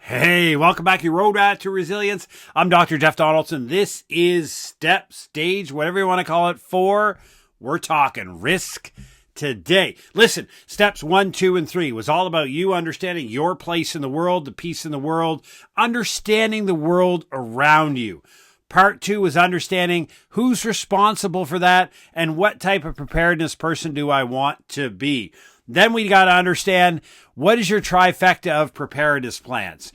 Hey, welcome back, your road to resilience. I'm Dr. Jeff Donaldson. This is step, stage, whatever you want to call it, 4. We're talking risk today. Listen, steps 1, 2, and 3 was all about you understanding your place in the world, the piece in the world, understanding the world around you. Part 2 was understanding who's responsible for that and what type of preparedness person do I want to be. Then we got to understand, what is your trifecta of preparedness plans?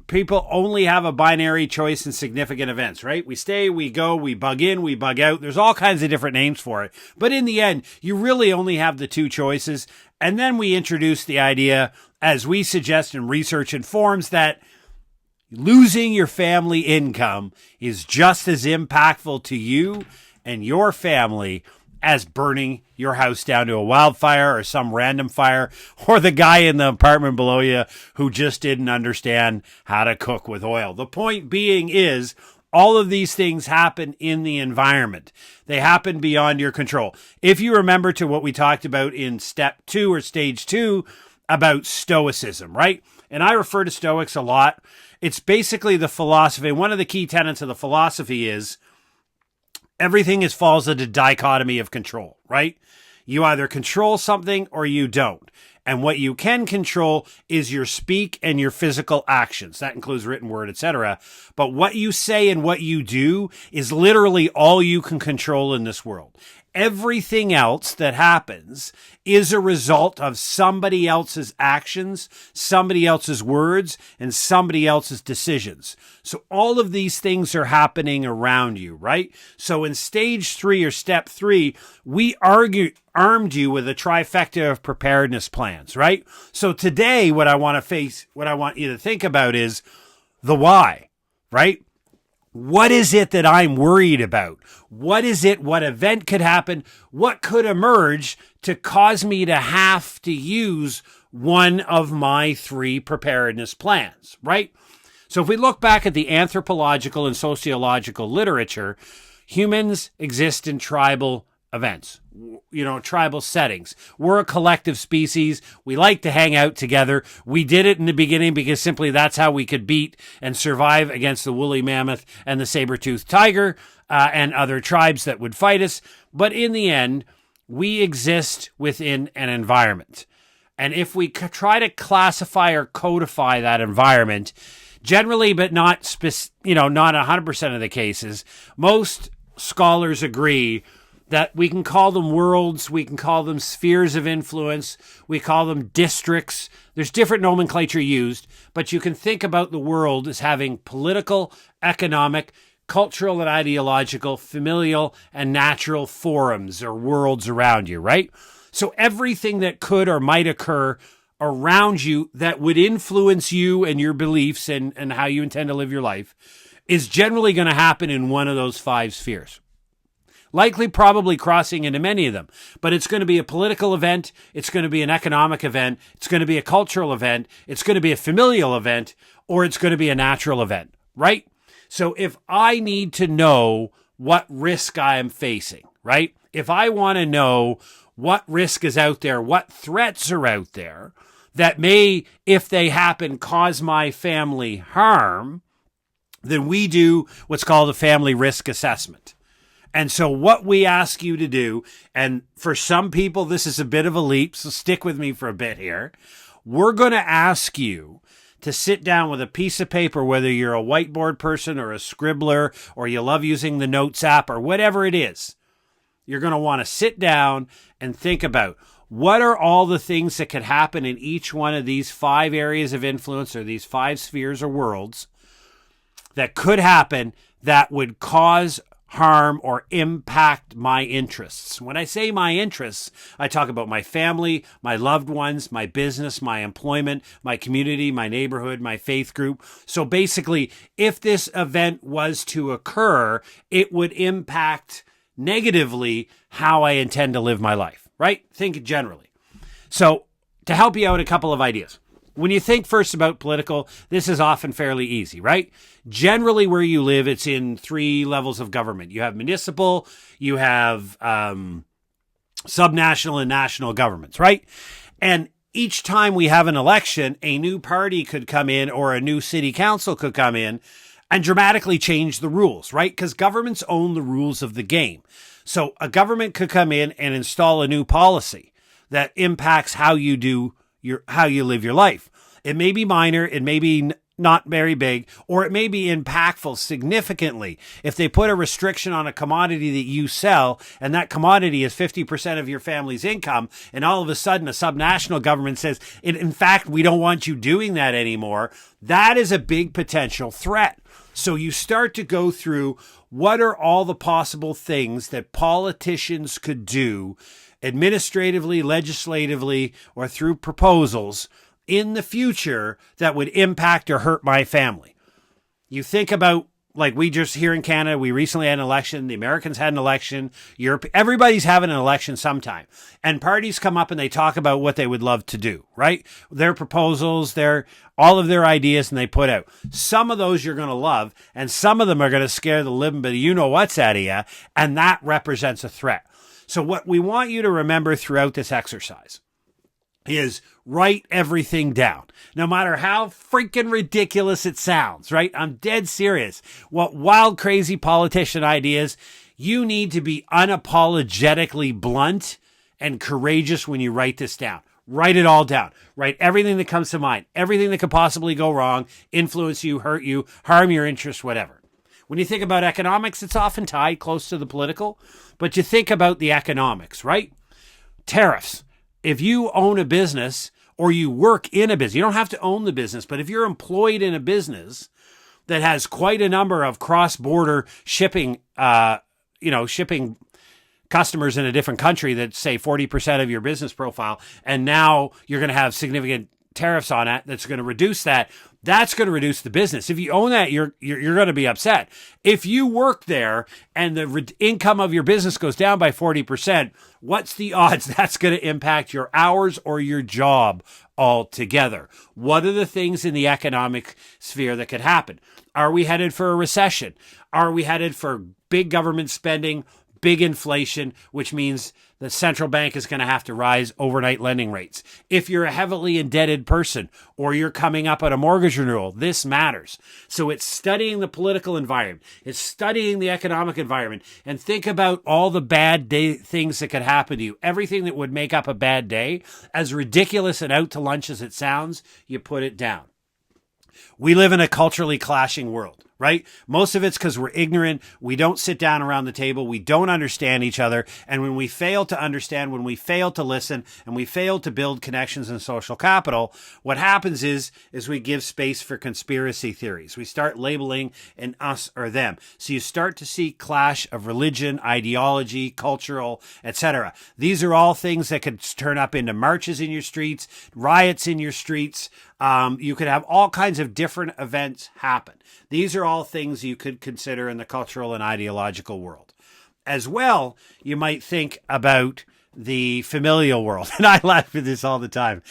People only have a binary choice in significant events, right? We stay, we go, we bug in, we bug out. There's all kinds of different names for it. But in the end, you really only have the 2 choices. And then we introduce the idea, as we suggest in research informs, that losing your family income is just as impactful to you and your family as burning your house down to a wildfire or some random fire, or the guy in the apartment below you who just didn't understand how to cook with oil. The point being is, all of these things happen in the environment. They happen beyond your control. If you remember to what we talked about in step 2 or stage 2 about stoicism, right? And I refer to Stoics a lot. It's basically the philosophy. One of the key tenets of the philosophy is everything falls into dichotomy of control, right? You either control something or you don't. And what you can control is your speak and your physical actions. That includes written word, etc. But what you say and what you do is literally all you can control in this world. Everything else that happens is a result of somebody else's actions, somebody else's words, and somebody else's decisions. So all of these things are happening around you, right? So in stage 3 or step 3, we armed you with a trifecta of preparedness plans, right? So today, what I want you to think about is the why, right? What is it that I'm worried about? What is it? What event could happen? What could emerge to cause me to have to use one of my 3 preparedness plans, right? So if we look back at the anthropological and sociological literature, humans exist in tribal events, tribal settings. We're a collective species. We like to hang out together. We did it in the beginning because simply that's how we could beat and survive against the woolly mammoth and the saber-toothed tiger and other tribes that would fight us. But in the end, we exist within an environment. And if we try to classify or codify that environment, generally, but not 100% of the cases, most scholars agree that we can call them worlds, we can call them spheres of influence, we call them districts. There's different nomenclature used, but you can think about the world as having political, economic, cultural and ideological, familial and natural forums or worlds around you, right? So everything that could or might occur around you that would influence you and your beliefs and how you intend to live your life is generally going to happen in one of those 5 spheres. Likely probably crossing into many of them, but it's going to be a political event, it's going to be an economic event, it's going to be a cultural event, it's going to be a familial event, or it's going to be a natural event, right? So if I need to know what risk I am facing, right? If I want to know what risk is out there, what threats are out there that may, if they happen, cause my family harm, then we do what's called a family risk assessment. And so what we ask you to do, and for some people, this is a bit of a leap, so stick with me for a bit here. We're going to ask you to sit down with a piece of paper, whether you're a whiteboard person or a scribbler, or you love using the Notes app or whatever it is. You're going to want to sit down and think about what are all the things that could happen in each one of these 5 areas of influence or these 5 spheres or worlds that could happen that would cause harm or impact my interests. When I say my interests, I talk about my family, my loved ones, my business, my employment, my community, my neighborhood, my faith group. So basically, if this event was to occur, it would impact negatively how I intend to live my life, right? Think generally. So to help you out, a couple of ideas. When you think first about political, this is often fairly easy, right? Generally, where you live, it's in 3 levels of government. You have municipal, you have subnational and national governments, right? And each time we have an election, a new party could come in or a new city council could come in and dramatically change the rules, right? Because governments own the rules of the game. So a government could come in and install a new policy that impacts how you live your life. It may be minor, it may be not very big, or it may be impactful significantly. If they put a restriction on a commodity that you sell, and that commodity is 50% of your family's income, and all of a sudden a subnational government says, in fact, we don't want you doing that anymore, that is a big potential threat. So you start to go through what are all the possible things that politicians could do administratively, legislatively, or through proposals in the future that would impact or hurt my family. You think about, like we just here in Canada, we recently had an election. The Americans had an election. Europe, everybody's having an election sometime. And parties come up and they talk about what they would love to do, right? Their proposals, all of their ideas, and they put out. Some of those you're going to love, and some of them are going to scare the living bit of you-know-what's out of you, and that represents a threat. So what we want you to remember throughout this exercise is write everything down, no matter how freaking ridiculous it sounds, right? I'm dead serious. What wild, crazy politician ideas, you need to be unapologetically blunt and courageous when you write this down. Write it all down. Write everything that comes to mind, everything that could possibly go wrong, influence you, hurt you, harm your interests, whatever. When you think about economics, it's often tied close to the political, but you think about the economics, right? Tariffs. If you own a business or you work in a business, you don't have to own the business, but if you're employed in a business that has quite a number of cross-border shipping, shipping customers in a different country that say 40% of your business profile, and now you're going to have significant tariffs on it, that's going to reduce that. That's going to reduce the business. If you own that, you're going to be upset. If you work there and the income of your business goes down by 40%, what's the odds that's going to impact your hours or your job altogether? What are the things in the economic sphere that could happen? Are we headed for a recession? Are we headed for big government spending, big inflation, which means the central bank is going to have to rise overnight lending rates? If you're a heavily indebted person or you're coming up on a mortgage renewal, this matters. So it's studying the political environment. It's studying the economic environment, and think about all the bad things that could happen to you. Everything that would make up a bad day, as ridiculous and out to lunch as it sounds, you put it down. We live in a culturally clashing world, right? Most of it's because we're ignorant. We don't sit down around the table. We don't understand each other. And when we fail to understand, when we fail to listen, and we fail to build connections and social capital, what happens is we give space for conspiracy theories. We start labeling an us or them. So you start to see clash of religion, ideology, cultural, etc. These are all things that could turn up into marches in your streets, riots in your streets. You could have all kinds of different events happen. These are all things you could consider in the cultural and ideological world. As well, you might think about the familial world. And I laugh at this all the time.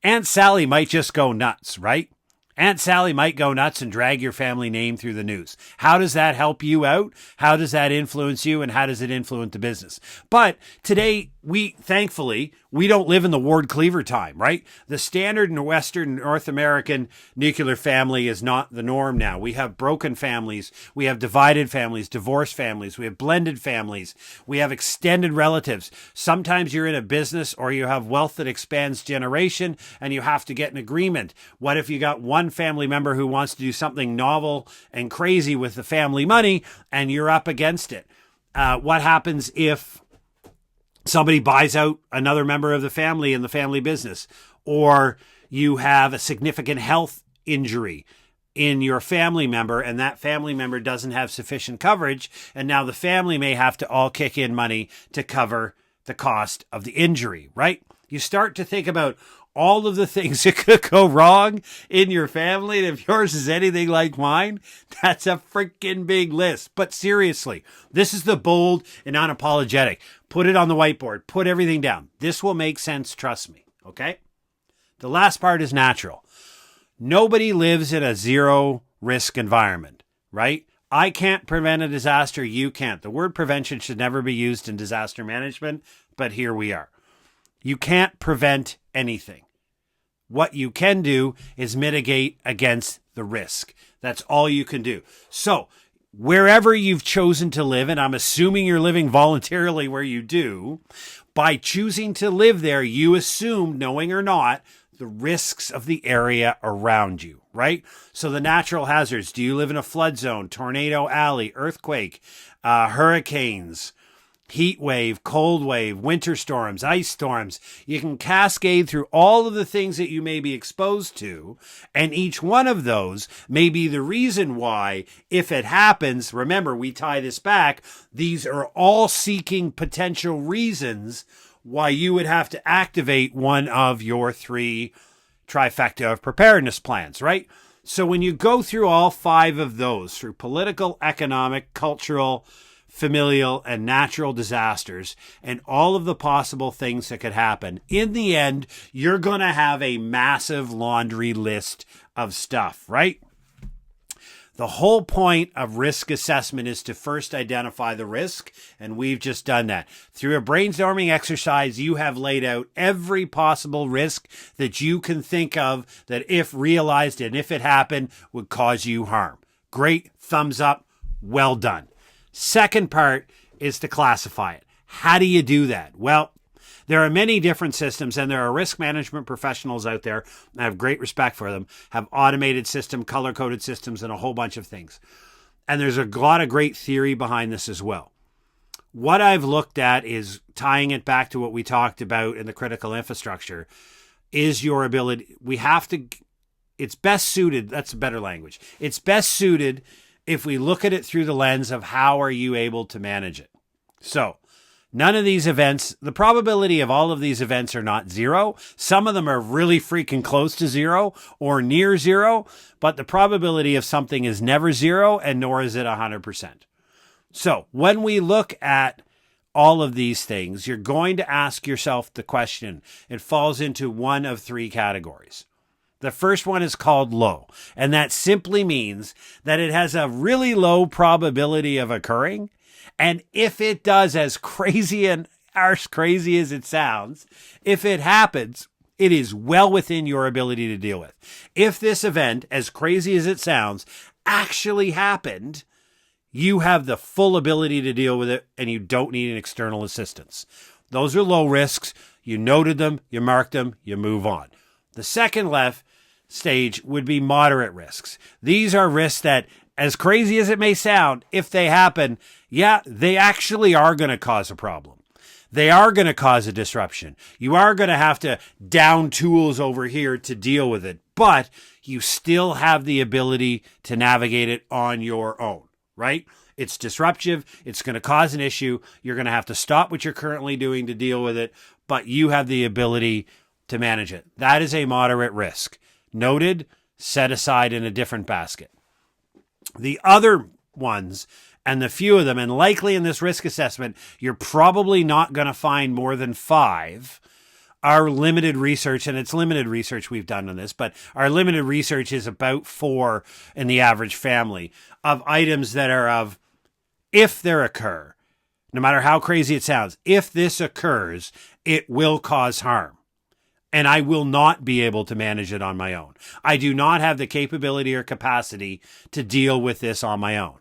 Aunt Sally might just go nuts, right? Aunt Sally might go nuts and drag your family name through the news. How does that help you out? How does that influence you? And how does it influence the business? But today, thankfully, we don't live in the Ward Cleaver time, right? The standard in Western North American nuclear family is not the norm now. We have broken families. We have divided families, divorced families. We have blended families. We have extended relatives. Sometimes you're in a business or you have wealth that expands generation and you have to get an agreement. What if you got one family member who wants to do something novel and crazy with the family money and you're up against it? What happens if somebody buys out another member of the family in the family business, or you have a significant health injury in your family member and that family member doesn't have sufficient coverage, and now the family may have to all kick in money to cover the cost of the injury, right? You start to think about all of the things that could go wrong in your family, and if yours is anything like mine, that's a freaking big list. But seriously, this is the bold and unapologetic. Put it on the whiteboard. Put everything down. This will make sense, trust me, okay? The last part is natural. Nobody lives in a zero-risk environment, right? I can't prevent a disaster. You can't. The word prevention should never be used in disaster management, but here we are. You can't prevent anything. What you can do is mitigate against the risk. That's all you can do. So wherever you've chosen to live, and I'm assuming you're living voluntarily where you do, by choosing to live there, you assume, knowing or not, the risks of the area around you, right? So the natural hazards, do you live in a flood zone, tornado alley, earthquake, hurricanes, heat wave, cold wave, winter storms, ice storms? You can cascade through all of the things that you may be exposed to, and each one of those may be the reason why, if it happens, remember, we tie this back, these are all seeking potential reasons why you would have to activate one of your 3 trifecta of preparedness plans, right? So when you go through all 5 of those, through political, economic, cultural, familial, and natural disasters, and all of the possible things that could happen, in the end, you're going to have a massive laundry list of stuff, right? The whole point of risk assessment is to first identify the risk, and we've just done that. Through a brainstorming exercise, you have laid out every possible risk that you can think of that, if realized and if it happened, would cause you harm. Great, thumbs up, well done. Second part is to classify it. How do you do that? Well, there are many different systems, and there are risk management professionals out there. I have great respect for them, have automated system, color-coded systems, and a whole bunch of things. And there's a lot of great theory behind this as well. What I've looked at is tying it back to what we talked about in the critical infrastructure, is your ability. It's best suited, that's a better language. It's best suited if we look at it through the lens of how are you able to manage it. So, none of these events, the probability of all of these events are not 0. Some of them are really freaking close to 0 or near 0, but the probability of something is never 0, and nor is it 100%. So when we look at all of these things, you're going to ask yourself the question. It falls into one of 3 categories. The first one is called low, and that simply means that it has a really low probability of occurring. And if it does, as crazy and arse crazy as it sounds, if it happens, it is well within your ability to deal with. If this event, as crazy as it sounds, actually happened, you have the full ability to deal with it, and you don't need an external assistance. Those are low risks. You noted them, you marked them, you move on. The second stage would be moderate risks. These are risks that, as crazy as it may sound, if they happen, yeah, they actually are going to cause a problem. They are going to cause a disruption. You are going to have to down tools over here to deal with it, but you still have the ability to navigate it on your own, right? It's disruptive. It's going to cause an issue. You're going to have to stop what you're currently doing to deal with it, but you have the ability to manage it. That is a moderate risk. Noted, set aside in a different basket. The other ones, and the few of them, and likely in this risk assessment, you're probably not going to find more than 5, are limited research, and it's limited research we've done on this, but our limited research is about 4 in the average family of items that are of, if there occur, no matter how crazy it sounds, if this occurs, it will cause harm. And I will not be able to manage it on my own. I do not have the capability or capacity to deal with this on my own.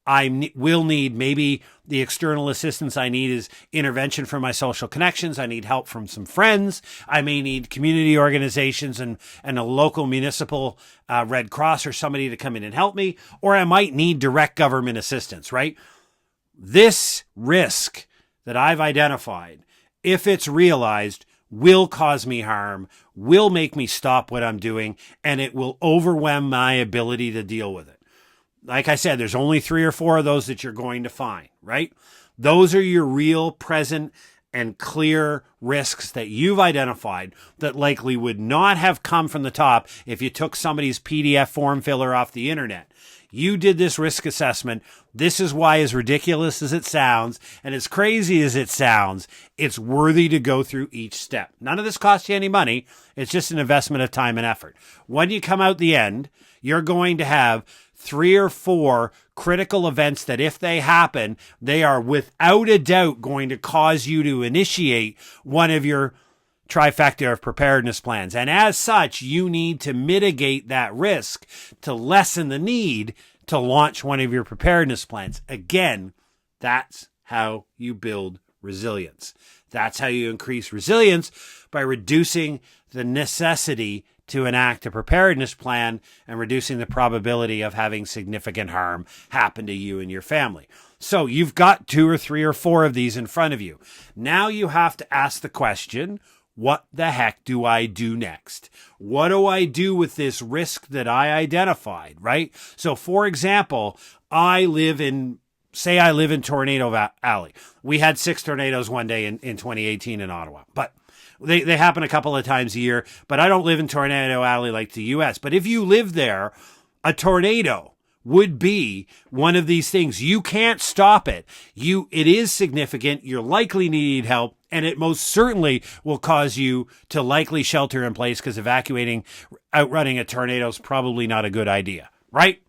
I will need, maybe the external assistance I need is intervention from my social connections. I need help from some friends. I may need community organizations and a local municipal Red Cross or somebody to come in and help me. Or I might need direct government assistance, right? This risk that I've identified, if it's realized, will cause me harm, will make me stop what I'm doing, and it will overwhelm my ability to deal with it. Like I said, there's only 3 or 4 of those that you're going to find, right? Those are your real, present, and clear risks that you've identified that likely would not have come from the top if you took somebody's PDF form filler off the internet. You did this risk assessment. This is why, as ridiculous as it sounds and as crazy as it sounds, it's worthy to go through each step. None of this costs you any money. It's just an investment of time and effort. When you come out the end, you're going to have 3 or 4 critical events that, if they happen, they are without a doubt going to cause you to initiate one of your trifecta of preparedness plans. And as such, you need to mitigate that risk to lessen the need to launch one of your preparedness plans. Again, that's how you build resilience. That's how you increase resilience, by reducing the necessity to enact a preparedness plan and reducing the probability of having significant harm happen to you and your family. So you've got 2 or 3 or 4 of these in front of you. Now you have to ask the question, what the heck do I do next? What do I do with this risk that I identified, right? So for example, I live in Tornado Alley. We had 6 tornadoes one day in 2018 in Ottawa, but they happen a couple of times a year. But I don't live in Tornado Alley like the US. But if you live there, a tornado would be one of these things. You can't stop it. It is significant. You're likely to need help, and it most certainly will cause you to likely shelter in place, because outrunning a tornado is probably not a good idea, right?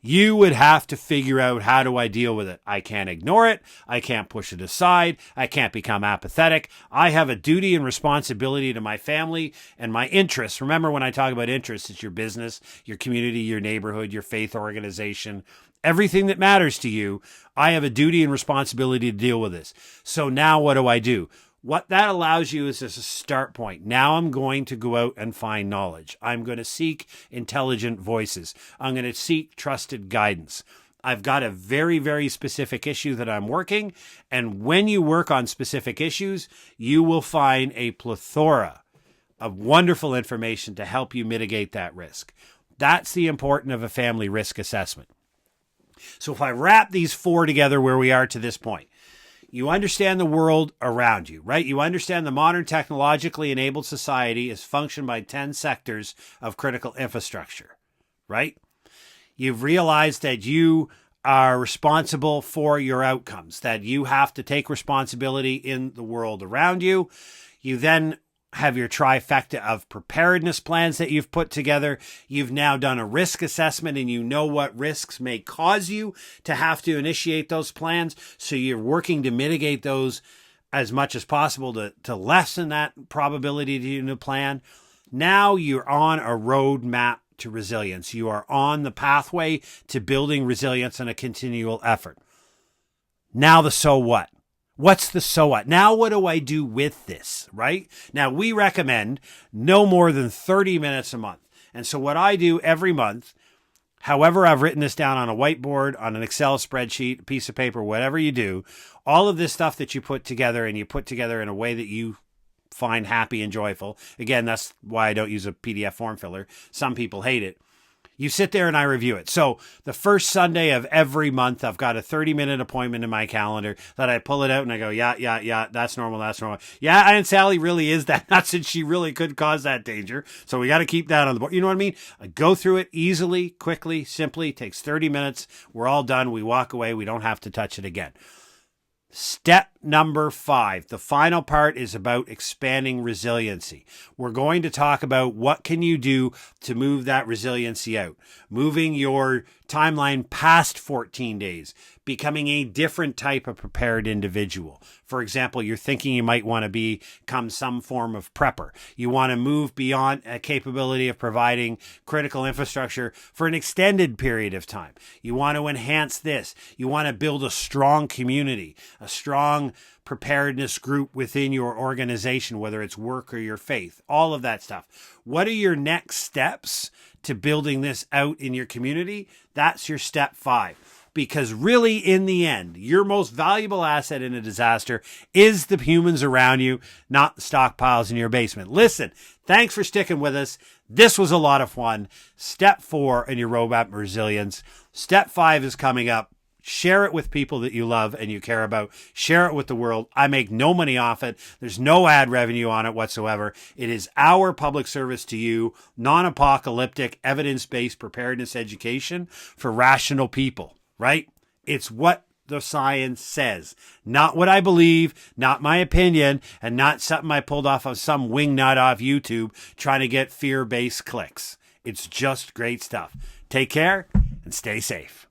You would have to figure out, how do I deal with it? I can't ignore it. I can't push it aside. I can't become apathetic. I have a duty and responsibility to my family and my interests. Remember, when I talk about interests, it's your business, your community, your neighborhood, your faith organization, everything that matters to you. I have a duty and responsibility to deal with this. So now what do? What that allows you is as a start point. Now I'm going to go out and find knowledge. I'm going to seek intelligent voices. I'm going to seek trusted guidance. I've got a very, very specific issue that I'm working. And when you work on specific issues, you will find a plethora of wonderful information to help you mitigate that risk. That's the importance of a family risk assessment. So if I wrap these 4 together where we are to this point, you understand the world around you, right? You understand the modern technologically enabled society is functioned by 10 sectors of critical infrastructure, right? You've realized that you are responsible for your outcomes, that you have to take responsibility in the world around you. You then have your trifecta of preparedness plans that you've put together. You've now done a risk assessment, and you know what risks may cause you to have to initiate those plans. So you're working to mitigate those as much as possible to lessen that probability to plan. Now you're on a roadmap to resilience. You are on the pathway to building resilience and a continual effort. Now the so what? What's the so what? Now what do I do with this, right? Now we recommend no more than 30 minutes a month. And so what I do every month, however I've written this down on a whiteboard, on an Excel spreadsheet, a piece of paper, whatever you do, all of this stuff that you put together, and you put together in a way that you find happy and joyful. Again, that's why I don't use a PDF form filler. Some people hate it. You sit there and I review it. So the first Sunday of every month, I've got a 30-minute appointment in my calendar that I pull it out and I go, yeah, that's normal. Yeah, Aunt Sally really is that nuts, and she really could cause that danger. So we got to keep that on the board. You know what I mean? I go through it easily, quickly, simply. It takes 30 minutes. We're all done. We walk away. We don't have to touch it again. Step number 5, the final part, is about expanding resiliency. We're going to talk about what can you do to move that resiliency out, moving your timeline past 14 days, becoming a different type of prepared individual. For example, you're thinking you might want to become some form of prepper. You want to move beyond a capability of providing critical infrastructure for an extended period of time. You want to enhance this. You want to build a strong community, a strong preparedness group within your organization, whether it's work or your faith, all of that stuff. What are your next steps to building this out in your community? That's your step 5. Because really, in the end, your most valuable asset in a disaster is the humans around you, not the stockpiles in your basement. Listen, thanks for sticking with us. This was a lot of fun. Step 4 in your roadmap resilience. Step 5 is coming up. Share it with people that you love and you care about. Share it with the world. I make no money off it. There's no ad revenue on it whatsoever. It is our public service to you, non-apocalyptic, evidence-based preparedness education for rational people, right? It's what the science says, not what I believe, not my opinion, and not something I pulled off of some wingnut off YouTube trying to get fear-based clicks. It's just great stuff. Take care and stay safe.